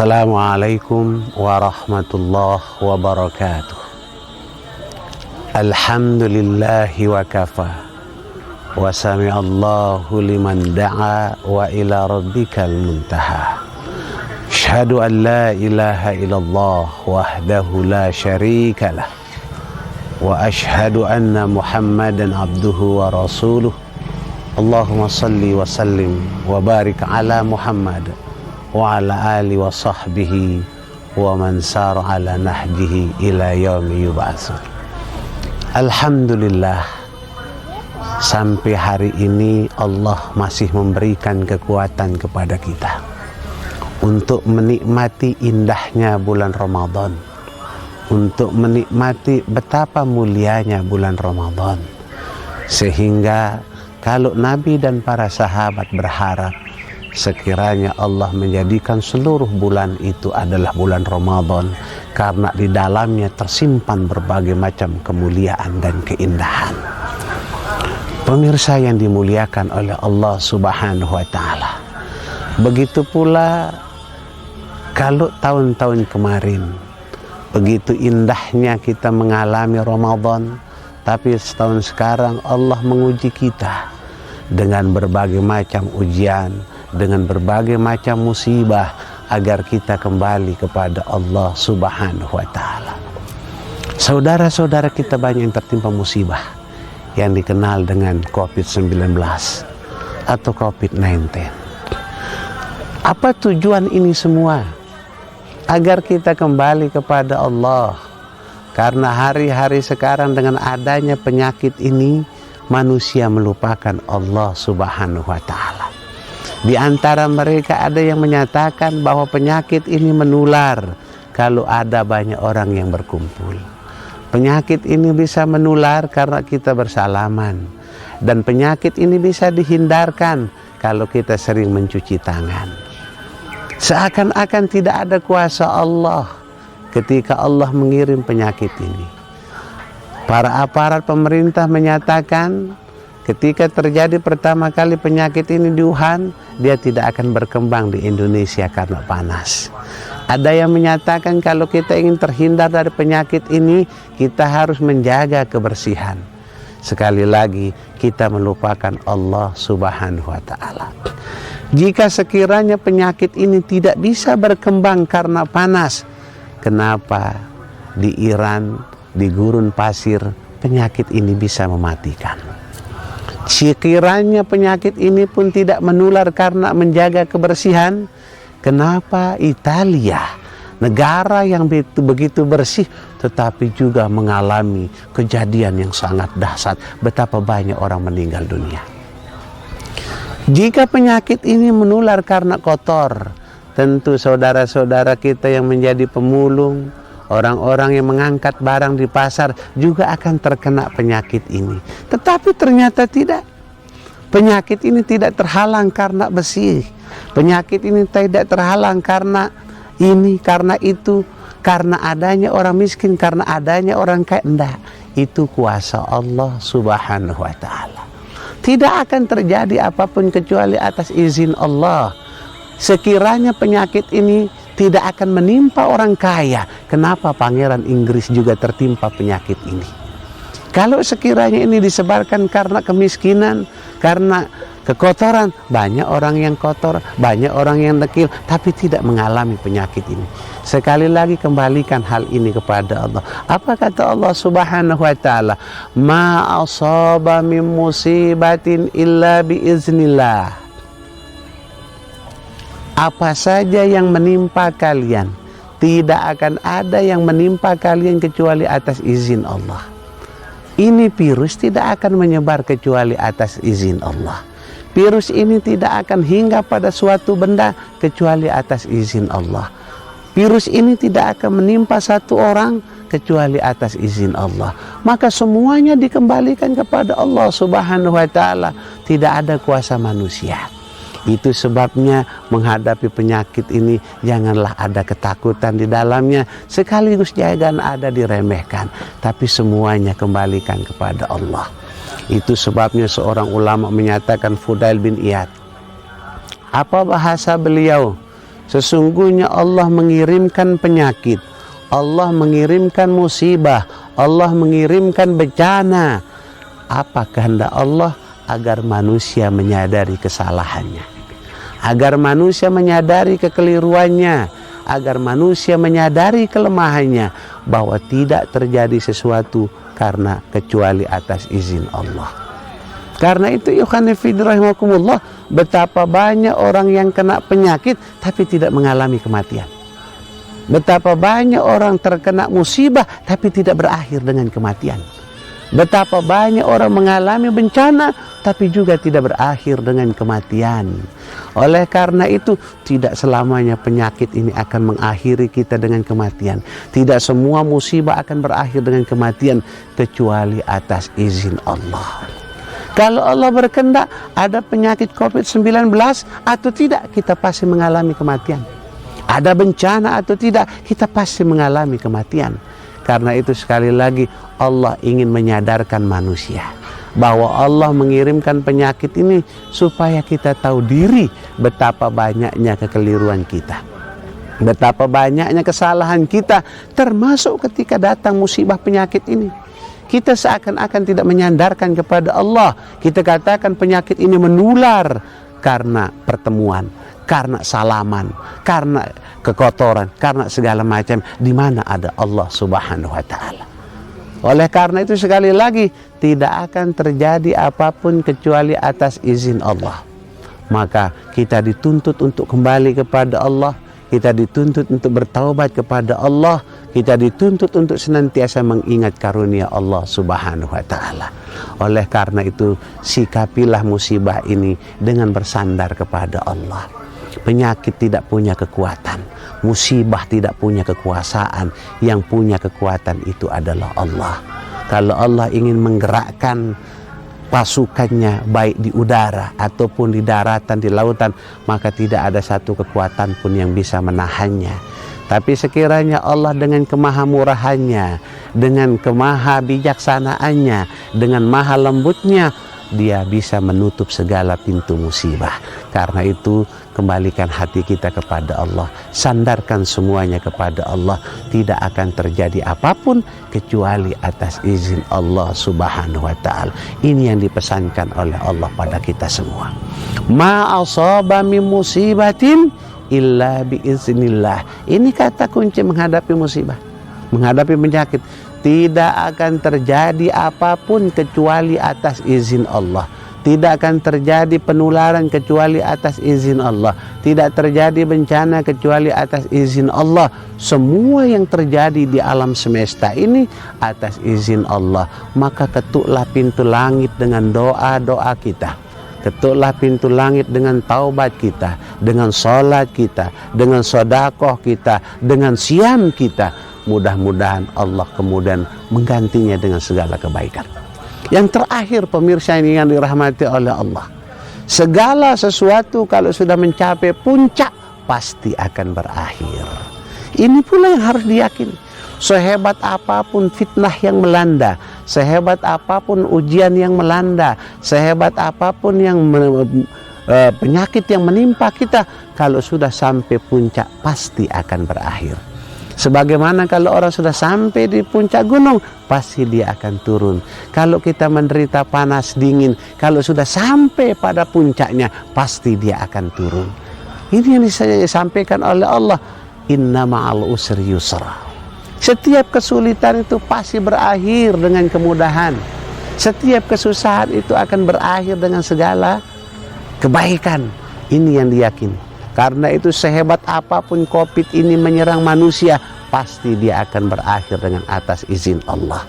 Assalamualaikum warahmatullahi wabarakatuh. Alhamdulillahi wa kafa wa sami'allahu liman da'a wa ila rabbikal muntaha. Asyhadu an la ilaha illallah wahdahu la syarika lah wa asyhadu anna Muhammadan abduhu wa rasuluh. Allahumma salli wa sallim wa barik ala Muhammad wa ala ali wa sahbihi wa man sar ala nahjihi ila yaumi yub'atsun. Alhamdulillah, sampai hari ini Allah masih memberikan kekuatan kepada kita untuk menikmati indahnya bulan Ramadan, untuk menikmati betapa mulianya bulan Ramadan, sehingga kalau Nabi dan para sahabat berharap sekiranya Allah menjadikan seluruh bulan itu adalah bulan Ramadan, karena di dalamnya tersimpan berbagai macam kemuliaan dan keindahan. Pemirsa yang dimuliakan oleh Allah Subhanahu wa Ta'ala, begitu pula kalau tahun-tahun kemarin begitu indahnya kita mengalami Ramadan, tapi setahun sekarang Allah menguji kita dengan berbagai macam ujian, dengan berbagai macam musibah, agar kita kembali kepada Allah Subhanahu wa Ta'ala. Saudara-saudara kita banyak yang tertimpa musibah yang dikenal dengan COVID-19 atau COVID-19. Apa tujuan ini semua? Agar kita kembali kepada Allah. Karena hari-hari sekarang dengan adanya penyakit ini, manusia melupakan Allah Subhanahu wa Ta'ala. Di antara mereka ada yang menyatakan bahwa penyakit ini menular kalau ada banyak orang yang berkumpul. Penyakit ini bisa menular karena kita bersalaman. Dan penyakit ini bisa dihindarkan kalau kita sering mencuci tangan. Seakan-akan tidak ada kuasa Allah ketika Allah mengirim penyakit ini. Para aparat pemerintah menyatakan ketika terjadi pertama kali penyakit ini di Wuhan, dia tidak akan berkembang di Indonesia karena panas. Ada yang menyatakan kalau kita ingin terhindar dari penyakit ini, kita harus menjaga kebersihan. Sekali lagi, kita melupakan Allah Subhanahu wa Ta'ala. Jika sekiranya penyakit ini tidak bisa berkembang karena panas, kenapa di Iran, di gurun pasir, penyakit ini bisa mematikan? Sekiranya penyakit ini pun tidak menular karena menjaga kebersihan, kenapa Italia, negara yang begitu bersih, tetapi juga mengalami kejadian yang sangat dahsyat, betapa banyak orang meninggal dunia? Jika penyakit ini menular karena kotor, tentu saudara-saudara kita yang menjadi pemulung, orang-orang yang mengangkat barang di pasar juga akan terkena penyakit ini. Tetapi ternyata tidak. Penyakit ini tidak terhalang karena besi. Penyakit ini tidak terhalang karena ini, karena itu, karena adanya orang miskin, karena adanya orang kaya. Tidak. Itu kuasa Allah Subhanahu wa Ta'ala. Tidak akan terjadi apapun kecuali atas izin Allah. Sekiranya penyakit ini tidak akan menimpa orang kaya, kenapa Pangeran Inggris juga tertimpa penyakit ini? Kalau sekiranya ini disebarkan karena kemiskinan, karena kekotoran, banyak orang yang kotor, banyak orang yang dekil, tapi tidak mengalami penyakit ini. Sekali lagi kembalikan hal ini kepada Allah. Apa kata Allah Subhanahu wa Ta'ala? Ma asaba min musibatin illa biiznillah. Apa saja yang menimpa kalian, tidak akan ada yang menimpa kalian kecuali atas izin Allah. Ini virus tidak akan menyebar kecuali atas izin Allah. Virus ini tidak akan hingga pada suatu benda kecuali atas izin Allah. Virus ini tidak akan menimpa satu orang kecuali atas izin Allah. Maka semuanya dikembalikan kepada Allah Subhanahu wa Ta'ala. Tidak ada kuasa manusia. Itu sebabnya menghadapi penyakit ini janganlah ada ketakutan di dalamnya, sekaligus jangan ada diremehkan, tapi semuanya kembalikan kepada Allah. Itu sebabnya seorang ulama menyatakan, Fudail bin Iyad, apa bahasa beliau? Sesungguhnya Allah mengirimkan penyakit, Allah mengirimkan musibah, Allah mengirimkan bencana. Apa kehendak Allah? Agar manusia menyadari kesalahannya, agar manusia menyadari kekeliruannya, agar manusia menyadari kelemahannya, bahwa tidak terjadi sesuatu karena kecuali atas izin Allah. Karena itu ikhwan fillah rahimakumullah, betapa banyak orang yang kena penyakit tapi tidak mengalami kematian. Betapa banyak orang terkena musibah tapi tidak berakhir dengan kematian. Betapa banyak orang mengalami bencana tapi juga tidak berakhir dengan kematian. Oleh karena itu, tidak selamanya penyakit ini akan mengakhiri kita dengan kematian. Tidak semua musibah akan berakhir dengan kematian kecuali atas izin Allah. Kalau Allah berkehendak ada penyakit COVID-19 atau tidak, kita pasti mengalami kematian. Ada bencana atau tidak, kita pasti mengalami kematian. Karena itu sekali lagi Allah ingin menyadarkan manusia bahwa Allah mengirimkan penyakit ini supaya kita tahu diri betapa banyaknya kekeliruan kita, betapa banyaknya kesalahan kita, termasuk ketika datang musibah penyakit ini. Kita seakan-akan tidak menyandarkan kepada Allah. Kita katakan penyakit ini menular karena pertemuan, karena salaman, karena kekotoran, karena segala macam. Di mana ada Allah Subhanahu wa Ta'ala. Oleh karena itu sekali lagi, tidak akan terjadi apapun kecuali atas izin Allah. Maka kita dituntut untuk kembali kepada Allah, kita dituntut untuk bertaubat kepada Allah, kita dituntut untuk senantiasa mengingat karunia Allah Subhanahu wa Ta'ala. Oleh karena itu, sikapilah musibah ini dengan bersandar kepada Allah. Penyakit tidak punya kekuatan, musibah tidak punya kekuasaan. Yang punya kekuatan itu adalah Allah. Kalau Allah ingin menggerakkan pasukannya baik di udara ataupun di daratan, di lautan, maka tidak ada satu kekuatan pun yang bisa menahannya. Tapi sekiranya Allah dengan kemahamurahannya, dengan kemahabijaksanaannya, dengan maha lembutnya, Dia bisa menutup segala pintu musibah. Karena itu, kembalikan hati kita kepada Allah, sandarkan semuanya kepada Allah. Tidak akan terjadi apapun kecuali atas izin Allah Subhanahu wa Ta'ala. Ini yang dipesankan oleh Allah pada kita semua. Ma asaba min musibatin illa biiznillah. Ini kata kunci menghadapi musibah, menghadapi penyakit. Tidak akan terjadi apapun kecuali atas izin Allah. Tidak akan terjadi penularan kecuali atas izin Allah. Tidak terjadi bencana kecuali atas izin Allah. Semua yang terjadi di alam semesta ini atas izin Allah. Maka ketuklah pintu langit dengan doa-doa kita. Ketuklah pintu langit dengan taubat kita, dengan sholat kita, dengan sedekah kita, dengan siam kita. Mudah-mudahan Allah kemudian menggantinya dengan segala kebaikan. Yang terakhir, pemirsa ini yang dirahmati oleh Allah, segala sesuatu kalau sudah mencapai puncak pasti akan berakhir. Ini pula yang harus diyakini. Sehebat apapun fitnah yang melanda, sehebat apapun ujian yang melanda, sehebat apapun yang penyakit yang menimpa kita, kalau sudah sampai puncak pasti akan berakhir. Sebagaimana kalau orang sudah sampai di puncak gunung, pasti dia akan turun. Kalau kita menderita panas dingin, kalau sudah sampai pada puncaknya, pasti dia akan turun. Ini yang disampaikan oleh Allah, inna ma'al usri yusra. Setiap kesulitan itu pasti berakhir dengan kemudahan. Setiap kesusahan itu akan berakhir dengan segala kebaikan. Ini yang diyakini. Karena itu sehebat apapun COVID ini menyerang manusia, pasti dia akan berakhir dengan atas izin Allah.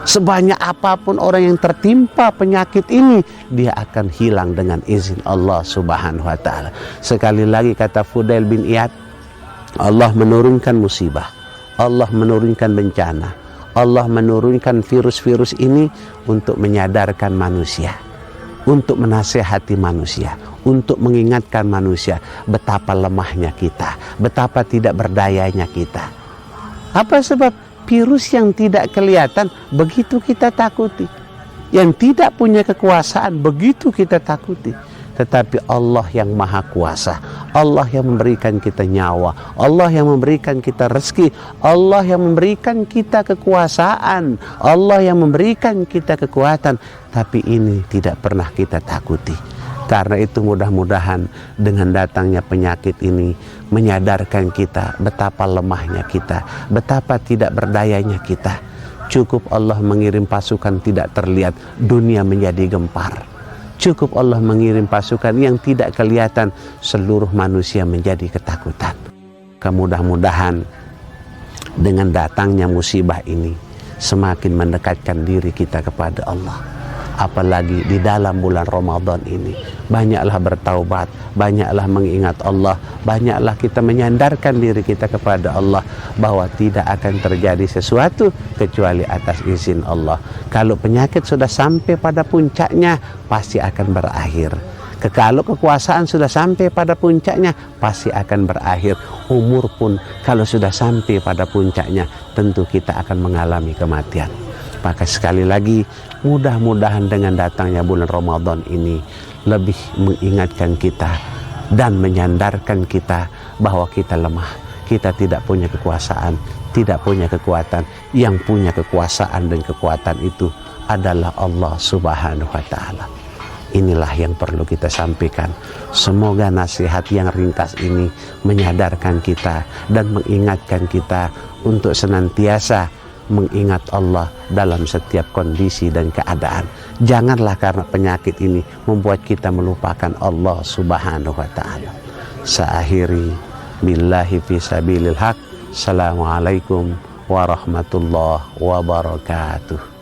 Sebanyak apapun orang yang tertimpa penyakit ini, dia akan hilang dengan izin Allah Subhanahu wa Ta'ala. Sekali lagi kata Fudail bin Iyad, Allah menurunkan musibah, Allah menurunkan bencana, Allah menurunkan virus-virus ini untuk menyadarkan manusia, untuk menasihati manusia, untuk mengingatkan manusia betapa lemahnya kita, betapa tidak berdayanya kita. Apa sebab? Virus yang tidak kelihatan begitu kita takuti, yang tidak punya kekuasaan begitu kita takuti. tetapi Allah yang maha kuasa, Allah yang memberikan kita nyawa, Allah yang memberikan kita rezeki, Allah yang memberikan kita kekuasaan, Allah yang memberikan kita kekuatan. Tapi ini tidak pernah kita takuti. Karena itu mudah-mudahan dengan datangnya penyakit ini menyadarkan kita betapa lemahnya kita, betapa tidak berdayanya kita. Cukup Allah mengirim pasukan tidak terlihat, dunia menjadi gempar. Cukup Allah mengirim pasukan yang tidak kelihatan, seluruh manusia menjadi ketakutan. Mudah-mudahan dengan datangnya musibah ini semakin mendekatkan diri kita kepada Allah. Apalagi di dalam bulan Ramadan ini, banyaklah bertaubat, banyaklah mengingat Allah, banyaklah kita menyandarkan diri kita kepada Allah bahwa tidak akan terjadi sesuatu kecuali atas izin Allah. Kalau penyakit sudah sampai pada puncaknya, pasti akan berakhir. Kalau kekuasaan sudah sampai pada puncaknya, pasti akan berakhir. Umur pun kalau sudah sampai pada puncaknya, tentu kita akan mengalami kematian. Maka sekali lagi, mudah-mudahan dengan datangnya bulan Ramadan ini lebih mengingatkan kita dan menyandarkan kita bahwa kita lemah, kita tidak punya kekuasaan, tidak punya kekuatan. Yang punya kekuasaan dan kekuatan itu adalah Allah Subhanahu wa Ta'ala. Inilah yang perlu kita sampaikan. Semoga nasihat yang ringkas ini menyadarkan kita dan mengingatkan kita untuk senantiasa mengingat Allah dalam setiap kondisi dan keadaan. Janganlah karena penyakit ini membuat kita melupakan Allah Subhanahu wa Ta'ala. Saakhiri billahi fi sabilil haq. Assalamualaikum warahmatullahi wabarakatuh.